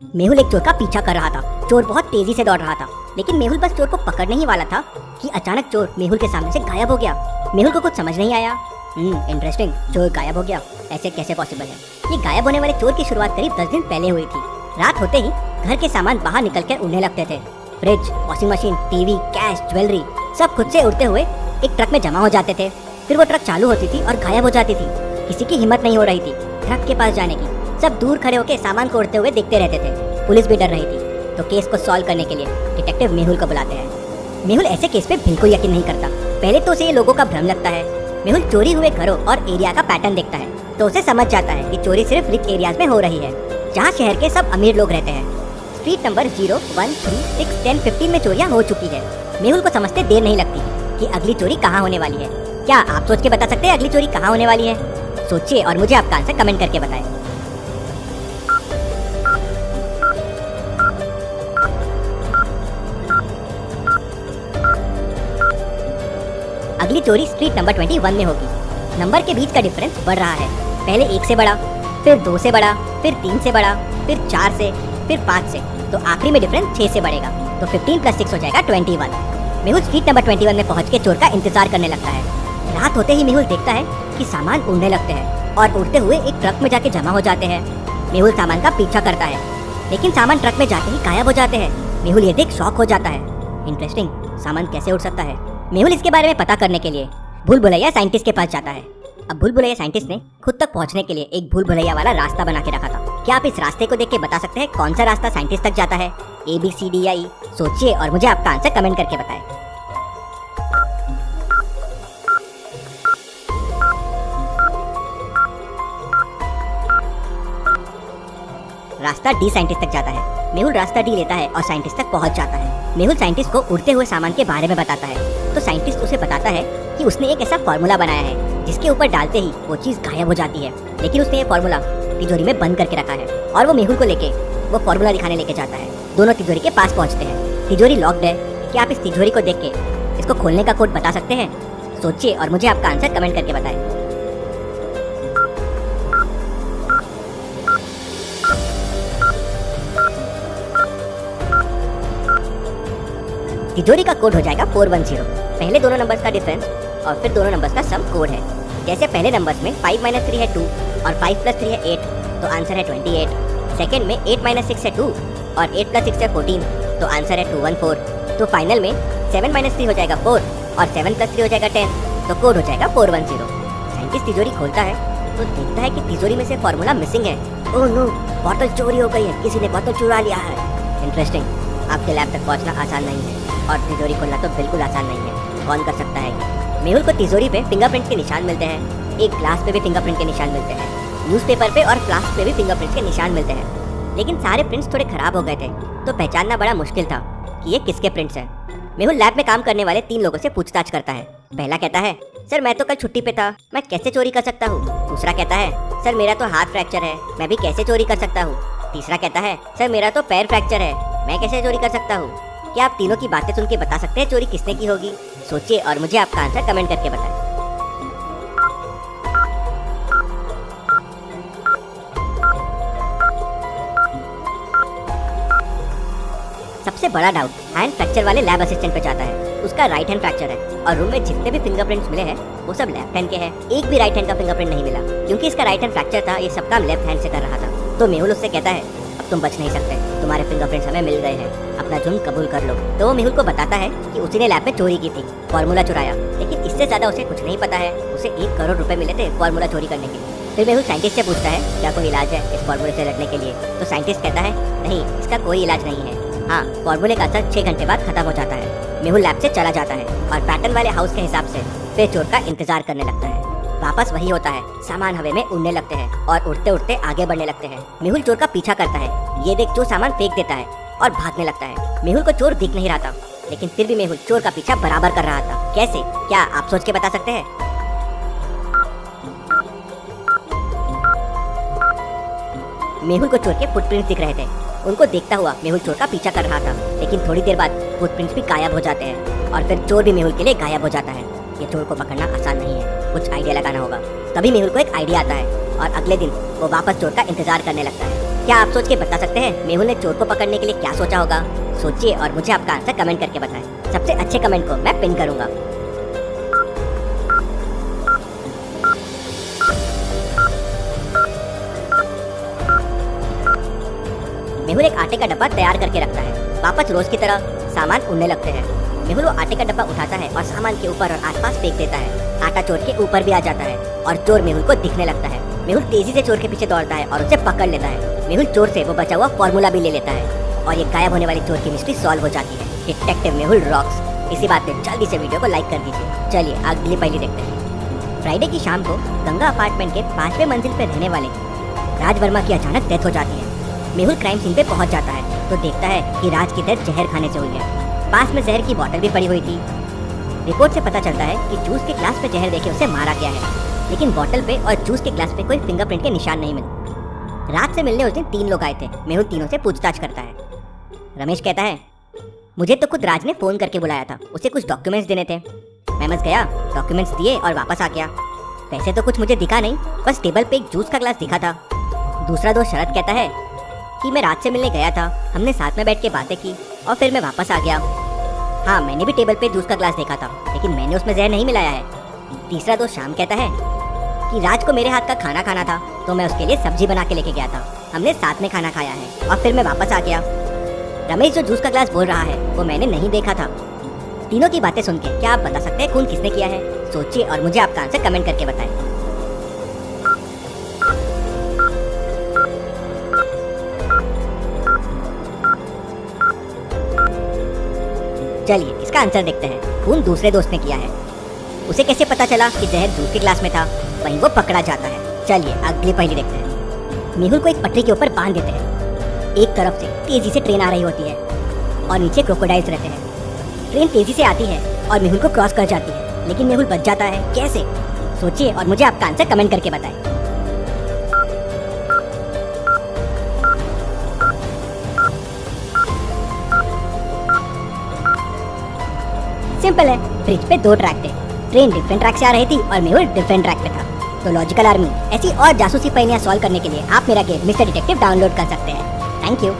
मेहुल एक चोर का पीछा कर रहा था। चोर बहुत तेजी से दौड़ रहा था, लेकिन मेहुल बस चोर को पकड़ने ही वाला था कि अचानक चोर मेहुल के सामने से गायब हो गया। मेहुल को कुछ समझ नहीं आया। इंटरेस्टिंग, चोर गायब हो गया, ऐसे कैसे पॉसिबल है? ये गायब होने वाले चोर की शुरुआत करीब 10 दिन पहले हुई थी। रात होते ही घर के सामान बाहर निकल कर उड़ने लगते थे। Fridge, washing machine, TV, cash, jewellery सब खुद से उड़ते हुए एक ट्रक में जमा हो जाते थे। फिर वो ट्रक चालू होती थी और गायब हो जाती थी। किसी की हिम्मत नहीं हो रही थी ट्रक के पास जाने की। सब दूर खड़े होकर सामान को उड़ते हुए देखते रहते थे। पुलिस भी डर रही थी। तो केस को सॉल्व करने के लिए डिटेक्टिव मेहुल को बुलाते हैं। मेहुल ऐसे केस पे बिल्कुल यकीन नहीं करता। पहले तो उसे ये लोगों का भ्रम लगता है। मेहुल चोरी हुए घरों और एरिया का पैटर्न देखता है तो उसे समझ जाता है कि चोरी सिर्फ रिच एरियाज में हो रही है, जहाँ शहर के सब अमीर लोग रहते हैं। स्ट्रीट नंबर 0, 1, 3, 6, 10, 15 में चोरियां हो चुकी है। मेहुल को समझते देर नहीं लगती कि अगली चोरी कहाँ होने वाली है। क्या आप सोच के बता सकते हैं अगली चोरी कहाँ होने वाली है? सोचिए और मुझे आपका आंसर कमेंट करके बताएं। अगली चोरी स्ट्रीट नंबर 21 में होगी। नंबर के बीच का डिफरेंस बढ़ रहा है। पहले 1 से बढ़ा, फिर 2 से बढ़ा, फिर 3 से बढ़ा, फिर 4 से, फिर 5 से, तो आखिरी में डिफरेंस 6 से बढ़ेगा। तो 15 + 6 हो जाएगा 21। मेहुल स्ट्रीट नंबर 21 में पहुंच के चोर का इंतजार करने लगता है। रात होते ही मेहुल देखता है कि सामान उड़ने लगते हैं और उड़ते हुए एक ट्रक में जाके जमा हो जाते हैं। मेहुल सामान का पीछा करता है, लेकिन सामान ट्रक में जाते ही गायब हो जाते हैं। मेहुल ये देख शॉक हो जाता है। इंटरेस्टिंग, सामान कैसे उड़ सकता है? मेहुल इसके बारे में पता करने के लिए भूल भुलैया साइंटिस्ट के पास जाता है। अब भूल भुलैया साइंटिस्ट ने खुद तक पहुंचने के लिए एक भूल भुलैया वाला रास्ता बना के रखा था। क्या आप इस रास्ते को देख के बता सकते हैं कौन सा रास्ता साइंटिस्ट तक जाता है? A, B, C, D या E? सोचिए और मुझे आपका आंसर कमेंट करके बताएं। रास्ता D साइंटिस्ट तक जाता है। मेहुल रास्ता D लेता है और साइंटिस्ट तक पहुंच जाता है। मेहुल साइंटिस्ट को उड़ते हुए सामान के बारे में बताता है तो साइंटिस्ट उसे बताता है कि उसने एक ऐसा फॉर्मूला बनाया है जिसके ऊपर डालते ही वो चीज गायब हो जाती है। लेकिन उसने ये फॉर्मूला तिजोरी में बंद करके रखा है और वो मेहुल को लेके वो फॉर्मूला दिखाने लेके जाता है। दोनों तिजोरी के पास पहुंचते हैं। तिजोरी लॉक्ड है। क्या आप इस तिजोरी को देख के इसको खोलने का कोड बता सकते हैं? सोचिए और मुझे आपका आंसर कमेंट करके बताएं। तिजोरी का कोड हो जाएगा 410। पहले दोनों नंबर्स का डिफरेंस और फिर दोनों नंबर्स का सम कोड है। जैसे पहले नंबर्स में 5 - 3 है 2 और 5 + 3 है 8, तो आंसर है 28। सेकंड में 8 - 6 है 2 और 8 + 6 है 14, तो आंसर है 214। तो फाइनल में 7 - 3 हो जाएगा 4 और 7 + 3 हो जाएगा 10, तो कोड हो जाएगा 410। साइंटिस्ट तिजोरी खोलता है तो देखता है कि तिजोरी में से फॉर्मूला मिसिंग है। ओह नो, बोतल चोरी हो गई है, किसी ने बोतल चुरा लिया है। इंटरेस्टिंग, आपके लैब तक पहुंचना आसान नहीं है और तिजोरी खोलना तो बिल्कुल आसान नहीं है। कौन कर सकता है ये? मेहुल को तिजोरी पे फिंगरप्रिंट्स के निशान मिलते हैं। एक ग्लास पे भी फिंगरप्रिंट के निशान मिलते हैं। न्यूज़पेपर पे और फ्लास्क पे भी फिंगरप्रिंट्स के निशान मिलते हैं। लेकिन सारे प्रिंट्स थोड़े खराब हो गए थे तो पहचानना बड़ा मुश्किल था कि ये किसके प्रिंट्स हैं। मेहुल लैब में काम करने वाले 3 लोगों से पूछताछ करता है। पहला कहता है, सर मैं तो कल छुट्टी पे था, मैं कैसे चोरी कर सकता हूँ? दूसरा कहता है, सर मेरा तो हाथ फ्रैक्चर है, मैं भी कैसे चोरी कर सकता हूँ? तीसरा कहता है, सर मेरा तो पैर फ्रैक्चर है, मैं कैसे चोरी कर सकता हूँ? क्या आप तीनों की बातें सुन के बता सकते हैं चोरी किसने की होगी? सोचिए और मुझे आपका आंसर कमेंट करके बताएं। सबसे बड़ा डाउट हैंड फ्रैक्चर वाले लैब असिस्टेंट पे जाता है। उसका राइट हैंड फ्रैक्चर है और रूम में जितने भी फिंगरप्रिंट्स मिले हैं वो सब लेफ्ट हैंड के हैं। एक भी राइट हैंड का फिंगरप्रिंट नहीं मिला। क्योंकि इसका राइट हैंड फ्रैक्चर था, ये सब काम लेफ्ट हैंड से कर रहा था। तो मेहुल उससे कहता है, अब तुम बच नहीं सकते, तुम्हारे फिंगरप्रिंट्स हमें मिल गए हैं, अपना जुर्म कबूल कर लो। तो वो मेहुल को बताता है कि उसी ने लैब में चोरी की थी, फॉर्मूला चुराया। लेकिन इससे ज्यादा उसे कुछ नहीं पता है। उसे 1 करोड़ रुपए मिले थे फॉर्मूला चोरी करने के लिए। फिर मेहुल साइंटिस्ट से पूछता है, क्या कोई इलाज है इस फॉर्मूले से लड़ने के लिए? तो साइंटिस्ट कहता है, नहीं, इसका कोई इलाज नहीं है। हाँ, फॉर्मूले का असर 6 घंटे बाद खत्म हो जाता है। मेहुल लैब से चला जाता है और पैटर्न वाले हाउस के हिसाब से फिर चोर का इंतजार करने लगता है। वापस वही होता है, सामान हवा में उड़ने लगते हैं और उड़ते उड़ते आगे बढ़ने लगते हैं। मेहुल चोर का पीछा करता है। ये देख चोर सामान फेंक देता है और भागने लगता है। मेहुल को चोर दिख नहीं रहा था, लेकिन फिर भी मेहुल चोर का पीछा बराबर कर रहा था। कैसे? क्या आप सोच के बता सकते हैं? मेहुल को चोर के फुटप्रिंट्स दिख रहे थे। उनको देखता हुआ मेहुल चोर का पीछा कर रहा था। लेकिन थोड़ी देर बाद फुटप्रिंट्स भी गायब हो जाते हैं और फिर चोर भी मेहुल के लिए गायब हो जाता है। ये चोर को पकड़ना आसान नहीं है, कुछ आइडिया लगाना होगा। तभी मेहुल को एक आइडिया आता है और अगले दिन वो वापस चोर का इंतजार करने लगता है। क्या आप सोच के बता सकते हैं मेहुल ने चोर को पकड़ने के लिए क्या सोचा होगा? सोचिए और मुझे आपका आंसर कमेंट करके बताएं। सबसे अच्छे कमेंट को मैं पिन करूंगा। मेहुल एक आटे का डब्बा तैयार करके रखता है। वापस रोज की तरह सामान उड़ने लगते हैं। मेहुल वो आटे का डब्बा उठाता है और सामान के ऊपर और आसपास फेंक देता है। आटा चोर के ऊपर भी आ जाता है और चोर मेहुल को दिखने लगता है। मेहुल तेजी से चोर के पीछे दौड़ता है और उसे पकड़ लेता है। मेहुल चोर से वो बचा हुआ फॉर्मूला भी ले लेता है और ये गायब होने वाले चोर की मिस्ट्री सॉल्व हो जाती है। Detective Mehul rocks. इसी बात पे जल्दी से वीडियो को लाइक कर दीजिए। चलिए अगली पहली देखते हैं। फ्राइडे की शाम को गंगा अपार्टमेंट के 5वें मंजिल पे रहने वाले राज वर्मा की अचानक डेथ हो जाती है। मेहुल क्राइम सीन पे पहुंच जाता है तो देखता है कि राज की डेथ जहर खाने से हुई है। पास में जहर की बोतल भी पड़ी हुई थी। रिपोर्ट से पता चलता है कि जूस के ग्लास पे जहर देके उसे मारा गया है, लेकिन बोतल पे और जूस के ग्लास पे कोई फिंगरप्रिंट के निशान नहीं मिले। रात से मिलने उस दिन 3 लोग आए थे। मेहुल तीनों से पूछताछ करता है। रमेश कहता है, मुझे तो खुद राज ने फोन करके बुलाया था, उसे कुछ डॉक्यूमेंट्स देने थे। मैं बस गया, डॉक्यूमेंट्स दिए और वापस आ गया। वैसे तो कुछ मुझे दिखा नहीं, बस टेबल पे एक जूस का ग्लास दिखा था। दूसरा दोस्त शरद कहता है कि मैं रात से मिलने गया था, हमने साथ में बैठ के बातें की और फिर मैं वापस आ गया। हाँ, मैंने भी टेबल पे जूस का ग्लास देखा था, लेकिन मैंने उसमें जहर नहीं मिलाया है। तीसरा दोस्त श्याम कहता है कि राज को मेरे हाथ का खाना खाना था, तो मैं उसके लिए सब्जी बना के लेके गया था, हमने साथ में खाना खाया है और फिर मैं वापस आ गया। रमेश जो जूस का ग्लास बोल रहा है वो मैंने नहीं देखा था। तीनों की बातें सुन के क्या आप बता सकते हैं खून किसने किया है? सोचिए और मुझे आपका आंसर कमेंट करके बताएं। चलिए इसका आंसर देखते हैं। खून दूसरे दोस्त ने किया है। उसे कैसे पता चला कि जहर जूस के ग्लास में था? वहीं वो पकड़ा जाता है। चलिए अगली पहेली देखते हैं। मेहुल को एक पटरी के ऊपर बांध देते हैं। एक तरफ से तेजी से ट्रेन आ रही होती है और नीचे क्रोकोडाइल्स रहते हैं। ट्रेन तेजी से आती है और मेहुल को क्रॉस कर जाती है, लेकिन मेहुल बच जाता है। कैसे? सोचिए और मुझे आपका आंसर कमेंट करके बताएं। सिंपल है, ब्रिज पे 2 ट्रैक थे। ट्रेन डिफरेंट ट्रैक से आ रही थी और मेहुल डिफरेंट ट्रैक पे था। तो लॉजिकल आर्मी ऐसी और जासूसी पहेलियां सॉल्व करने के लिए आप मेरा गेम मिस्टर डिटेक्टिव डाउनलोड कर सकते हैं। Thank you.